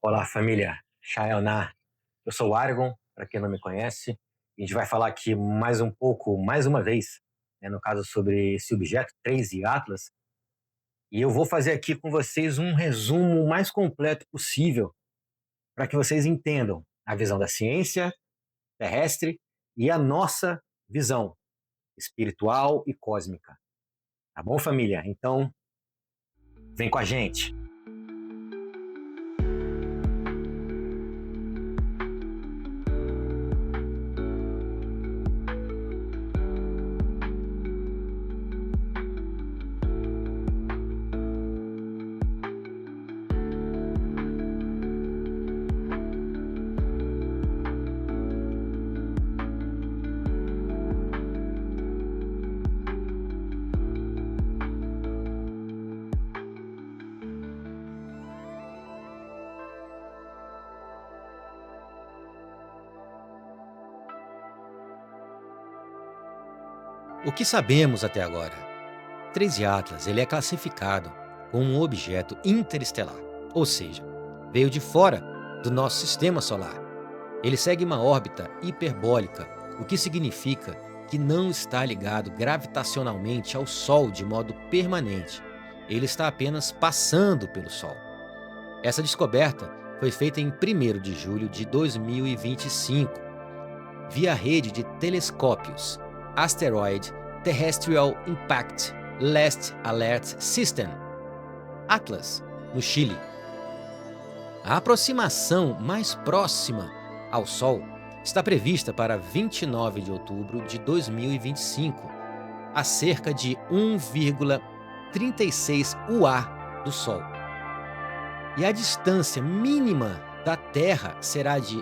Olá, família Chaelná. Eu sou o Argon, para quem não me conhece. A gente vai falar aqui mais um pouco, mais uma vez, né, no caso sobre esse objeto 3 Atlas. E eu vou fazer aqui com vocês um resumo mais completo possível para que vocês entendam a visão da ciência terrestre e a nossa visão espiritual e cósmica. Tá bom, família? Então, vem com a gente. O que sabemos até agora? 13 Atlas ele é classificado como um objeto interestelar, ou seja, veio de fora do nosso sistema solar. Ele segue uma órbita hiperbólica, o que significa que não está ligado gravitacionalmente ao Sol de modo permanente. Ele está apenas passando pelo Sol. Essa descoberta foi feita em 1º de julho de 2025, via rede de telescópios Asteroid Terrestrial Impact Last Alert System, ATLAS, no Chile. A aproximação mais próxima ao Sol está prevista para 29 de outubro de 2025, a cerca de 1,36 UA do Sol. E a distância mínima da Terra será de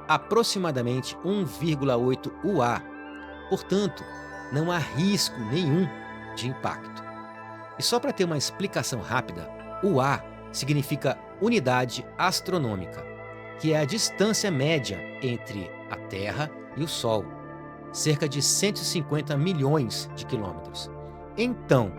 aproximadamente 1,8 UA. Portanto, não há risco nenhum de impacto. E só para ter uma explicação rápida, UA significa unidade astronômica, que é a distância média entre a Terra e o Sol, cerca de 150 milhões de quilômetros. Então,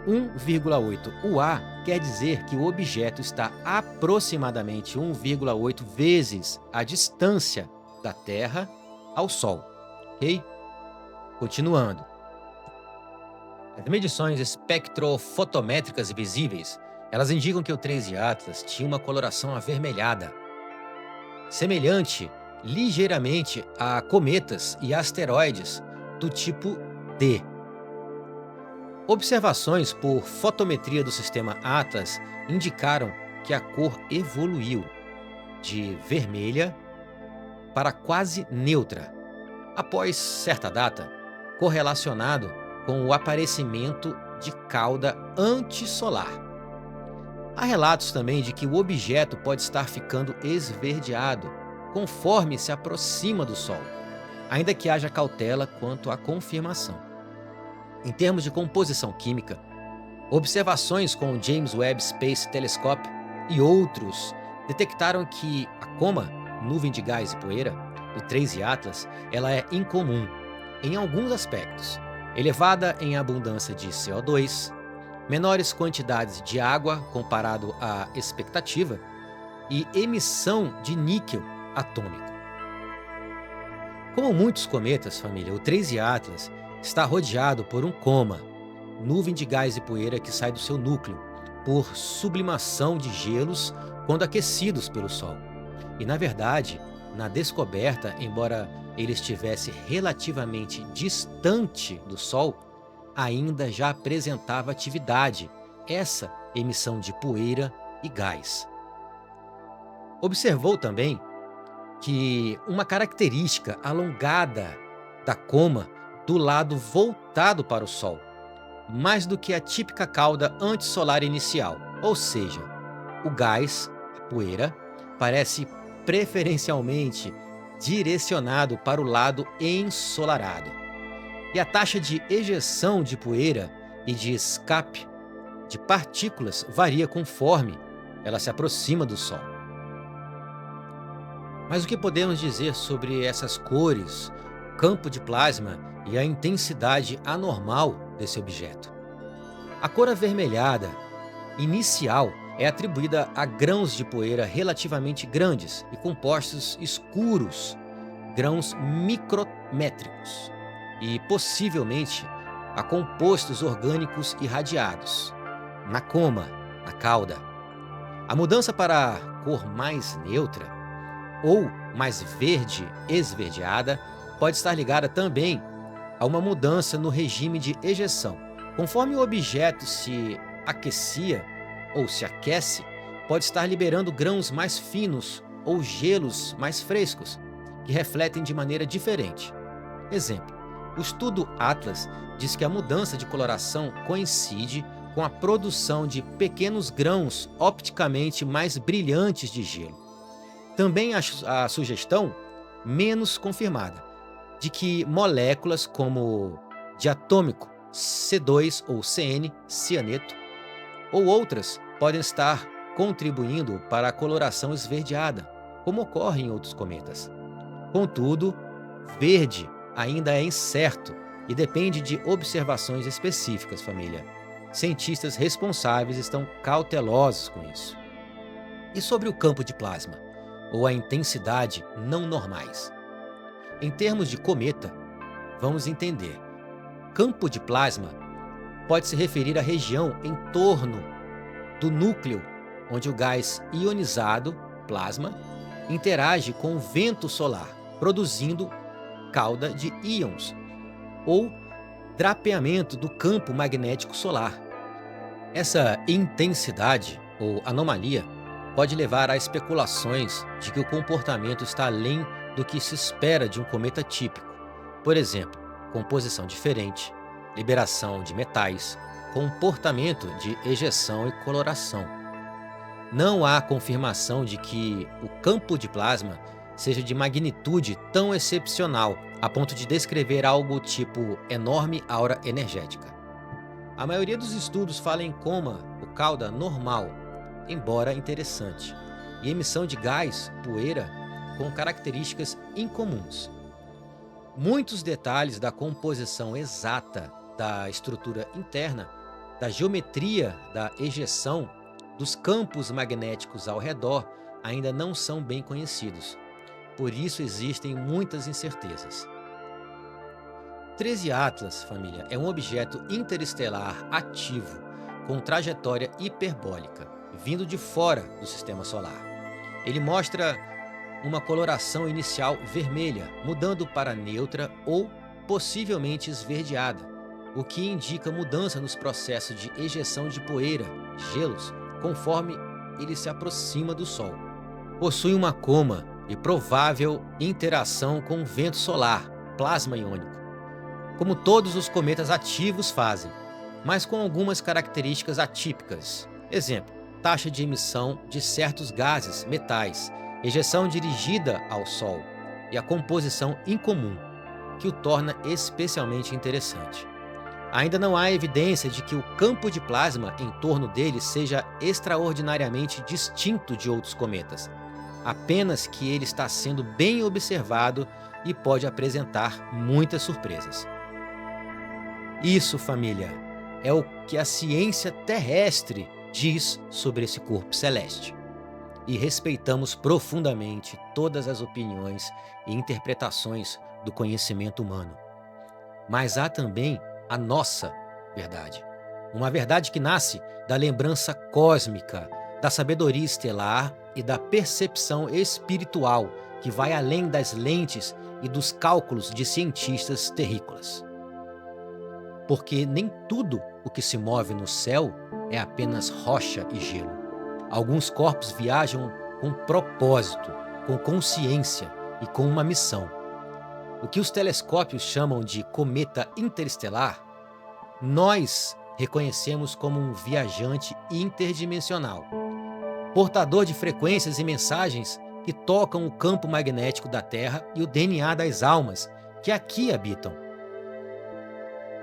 1,8 UA quer dizer que o objeto está aproximadamente 1,8 vezes a distância da Terra ao Sol. Ok? Continuando. As medições espectrofotométricas visíveis, elas indicam que o 13 Atlas tinha uma coloração avermelhada, semelhante ligeiramente a cometas e asteroides do tipo D. Observações por fotometria do sistema Atlas indicaram que a cor evoluiu de vermelha para quase neutra após certa data, correlacionado com o aparecimento de cauda antissolar. Há relatos também de que o objeto pode estar ficando esverdeado conforme se aproxima do Sol, ainda que haja cautela quanto à confirmação. Em termos de composição química, observações com o James Webb Space Telescope e outros detectaram que a coma, nuvem de gás e poeira, do 13 Atlas, ela é incomum em alguns aspectos, elevada em abundância de CO2, menores quantidades de água comparado à expectativa e emissão de níquel atômico. Como muitos cometas, família, o 13 Atlas está rodeado por um coma, nuvem de gás e poeira que sai do seu núcleo por sublimação de gelos quando aquecidos pelo Sol. E, na verdade, na descoberta, embora ele estivesse relativamente distante do Sol, ainda já apresentava atividade, essa emissão de poeira e gás. Observou também que uma característica alongada da coma do lado voltado para o Sol, mais do que a típica cauda antissolar inicial, ou seja, o gás, a poeira, parece preferencialmente direcionado para o lado ensolarado. E a taxa de ejeção de poeira e de escape de partículas varia conforme ela se aproxima do Sol. Mas o que podemos dizer sobre essas cores, campo de plasma e a intensidade anormal desse objeto? A cor avermelhada inicial é atribuída a grãos de poeira relativamente grandes e compostos escuros, grãos micrométricos, e possivelmente a compostos orgânicos irradiados, na coma, na cauda. A mudança para a cor mais neutra ou mais verde esverdeada pode estar ligada também a uma mudança no regime de ejeção. Conforme o objeto se aquecia ou se aquece, pode estar liberando grãos mais finos ou gelos mais frescos, que refletem de maneira diferente. Exemplo: o estudo Atlas diz que a mudança de coloração coincide com a produção de pequenos grãos opticamente mais brilhantes de gelo. Também a sugestão, menos confirmada, de que moléculas como diatômico C2 ou CN, cianeto, ou outras podem estar contribuindo para a coloração esverdeada, como ocorre em outros cometas. Contudo, verde ainda é incerto e depende de observações específicas, família. Cientistas responsáveis estão cautelosos com isso. E sobre o campo de plasma, ou a intensidade não normais? Em termos de cometa, vamos entender. Campo de plasma pode se referir à região em torno do núcleo, onde o gás ionizado, plasma, interage com o vento solar, produzindo cauda de íons, ou drapeamento do campo magnético solar. Essa intensidade, ou anomalia, pode levar a especulações de que o comportamento está além do que se espera de um cometa típico. Por exemplo, composição diferente, liberação de metais, comportamento de ejeção e coloração. Não há confirmação de que o campo de plasma seja de magnitude tão excepcional a ponto de descrever algo tipo enorme aura energética. A maioria dos estudos fala em coma ou cauda normal, embora interessante, e emissão de gás, poeira, com características incomuns. Muitos detalhes da composição exata da estrutura interna, da geometria da ejeção, dos campos magnéticos ao redor ainda não são bem conhecidos. Por isso existem muitas incertezas. 13 Atlas, família, é um objeto interestelar ativo com trajetória hiperbólica, vindo de fora do sistema solar. Ele mostra uma coloração inicial vermelha, mudando para neutra ou possivelmente esverdeada, o que indica mudança nos processos de ejeção de poeira, gelos, conforme ele se aproxima do Sol. Possui uma coma e provável interação com o vento solar, plasma iônico, como todos os cometas ativos fazem, mas com algumas características atípicas. Exemplo: taxa de emissão de certos gases, metais, ejeção dirigida ao Sol e a composição incomum, que o torna especialmente interessante. Ainda não há evidência de que o campo de plasma em torno dele seja extraordinariamente distinto de outros cometas, apenas que ele está sendo bem observado e pode apresentar muitas surpresas. Isso, família, é o que a ciência terrestre diz sobre esse corpo celeste. E respeitamos profundamente todas as opiniões e interpretações do conhecimento humano. Mas há também a nossa verdade. Uma verdade que nasce da lembrança cósmica, da sabedoria estelar e da percepção espiritual que vai além das lentes e dos cálculos de cientistas terrícolas. Porque nem tudo o que se move no céu é apenas rocha e gelo. Alguns corpos viajam com propósito, com consciência e com uma missão. O que os telescópios chamam de cometa interestelar, nós reconhecemos como um viajante interdimensional, portador de frequências e mensagens que tocam o campo magnético da Terra e o DNA das almas que aqui habitam.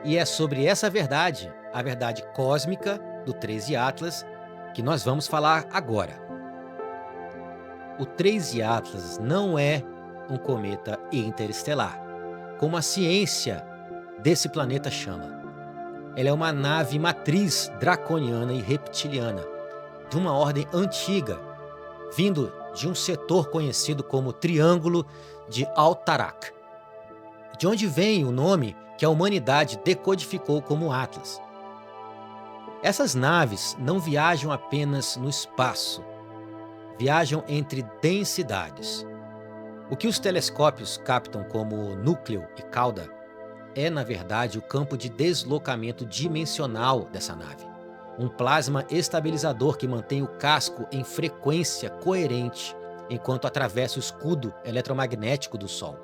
E é sobre essa verdade, a verdade cósmica do 13 Atlas, que nós vamos falar agora. O 13 Atlas não é um cometa interestelar, como a ciência desse planeta chama. Ela é uma nave matriz draconiana e reptiliana, de uma ordem antiga, vindo de um setor conhecido como Triângulo de Altarak, de onde vem o nome que a humanidade decodificou como Atlas. Essas naves não viajam apenas no espaço, viajam entre densidades. O que os telescópios captam como núcleo e cauda é, na verdade, o campo de deslocamento dimensional dessa nave. Um plasma estabilizador que mantém o casco em frequência coerente enquanto atravessa o escudo eletromagnético do Sol.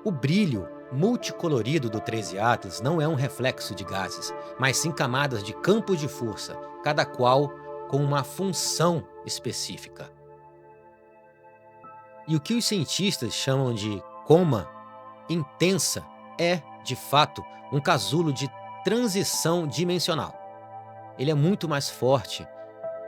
O brilho multicolorido do 13 Atlas não é um reflexo de gases, mas sim camadas de campos de força, cada qual com uma função específica. E o que os cientistas chamam de coma intensa é, de fato, um casulo de transição dimensional. Ele é muito mais forte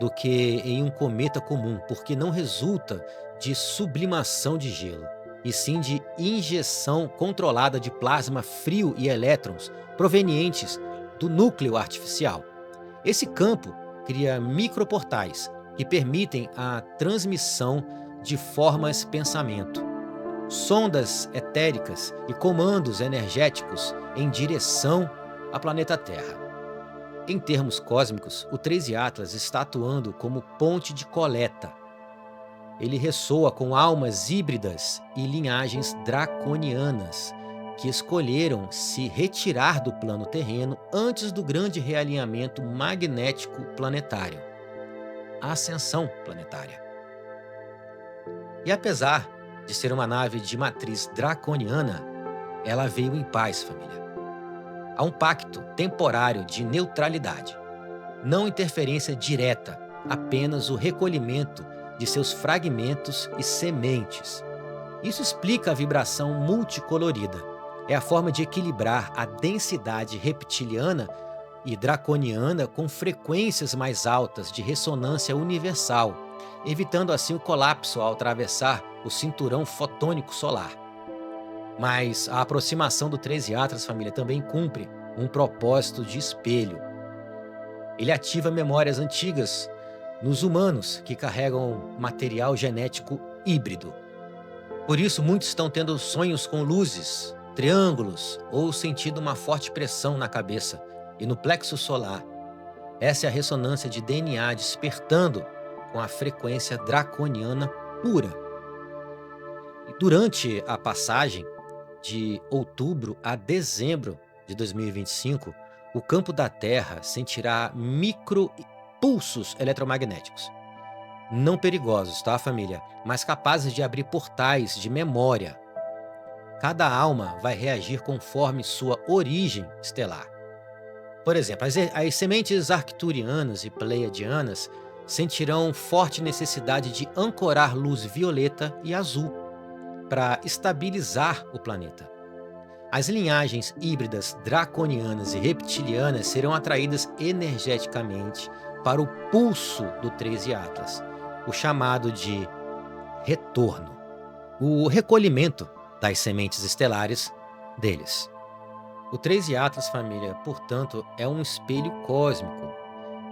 do que em um cometa comum, porque não resulta de sublimação de gelo, e sim de injeção controlada de plasma frio e elétrons provenientes do núcleo artificial. Esse campo cria microportais que permitem a transmissão de formas pensamento, sondas etéricas e comandos energéticos em direção ao planeta Terra. Em termos cósmicos, o 13 Atlas está atuando como ponte de coleta. Ele ressoa com almas híbridas e linhagens draconianas que escolheram se retirar do plano terreno antes do grande realinhamento magnético planetário, a ascensão planetária. E apesar de ser uma nave de matriz draconiana, ela veio em paz, família. Há um pacto temporário de neutralidade, não interferência direta, apenas o recolhimento de seus fragmentos e sementes. Isso explica a vibração multicolorida. É a forma de equilibrar a densidade reptiliana e draconiana com frequências mais altas de ressonância universal, evitando assim o colapso ao atravessar o cinturão fotônico solar. Mas a aproximação do 13 Atlas, família, também cumpre um propósito de espelho. Ele ativa memórias antigas nos humanos que carregam material genético híbrido. Por isso, muitos estão tendo sonhos com luzes, triângulos ou sentindo uma forte pressão na cabeça e no plexo solar. Essa é a ressonância de DNA despertando com a frequência draconiana pura. E durante a passagem de outubro a dezembro de 2025, o campo da Terra sentirá micropulsos eletromagnéticos. Não perigosos, tá, família? Mas capazes de abrir portais de memória. Cada alma vai reagir conforme sua origem estelar. Por exemplo, as sementes arcturianas e pleiadianas sentirão forte necessidade de ancorar luz violeta e azul para estabilizar o planeta. As linhagens híbridas draconianas e reptilianas serão atraídas energeticamente para o pulso do 13 Atlas, o chamado de retorno, o recolhimento das sementes estelares deles. O 13 Atlas, família, portanto, é um espelho cósmico,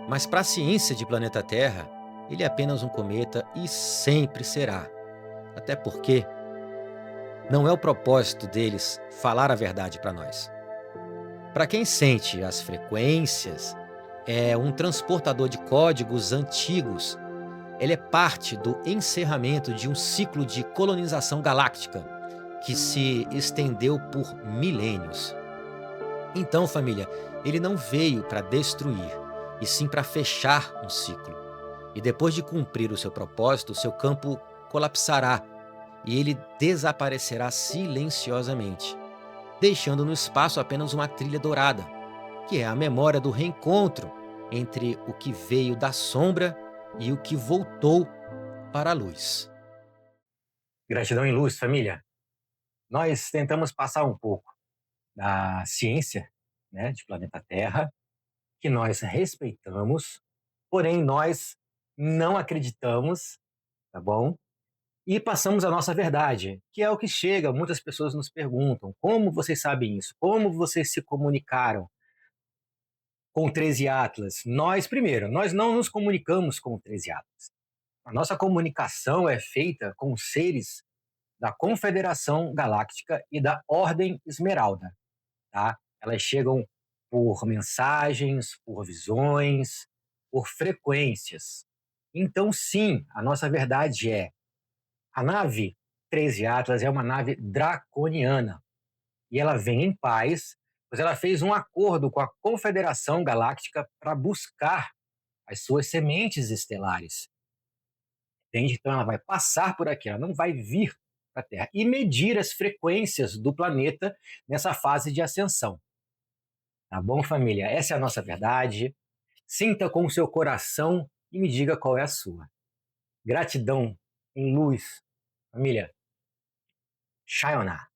mas para a ciência de planeta Terra, ele é apenas um cometa e sempre será. Até porque não é o propósito deles falar a verdade para nós. Para quem sente as frequências, é um transportador de códigos antigos. Ele é parte do encerramento de um ciclo de colonização galáctica que se estendeu por milênios. Então, família, ele não veio para destruir, e sim para fechar um ciclo. E depois de cumprir o seu propósito, o seu campo colapsará e ele desaparecerá silenciosamente, deixando no espaço apenas uma trilha dourada, que é a memória do reencontro entre o que veio da sombra e o que voltou para a luz. Gratidão em luz, família. Nós tentamos passar um pouco da ciência, né, de planeta Terra, que nós respeitamos, porém nós não acreditamos, tá bom? E passamos a nossa verdade, que é o que chega. Muitas pessoas nos perguntam: como vocês sabem isso? Como vocês se comunicaram? com o 13 Atlas? Nós não nos comunicamos com o 13 Atlas. A nossa comunicação é feita com os seres da Confederação Galáctica e da Ordem Esmeralda, tá? Elas chegam por mensagens, por visões, por frequências. Então, sim, a nossa verdade é: a nave 13 Atlas é uma nave draconiana e ela vem em paz, pois ela fez um acordo com a Confederação Galáctica para buscar as suas sementes estelares. Entende? Então ela vai passar por aqui, ela não vai vir para a Terra e medir as frequências do planeta nessa fase de ascensão. Tá bom, família? Essa é a nossa verdade. Sinta com o seu coração e me diga qual é a sua. Gratidão em luz. Família, Sayonara.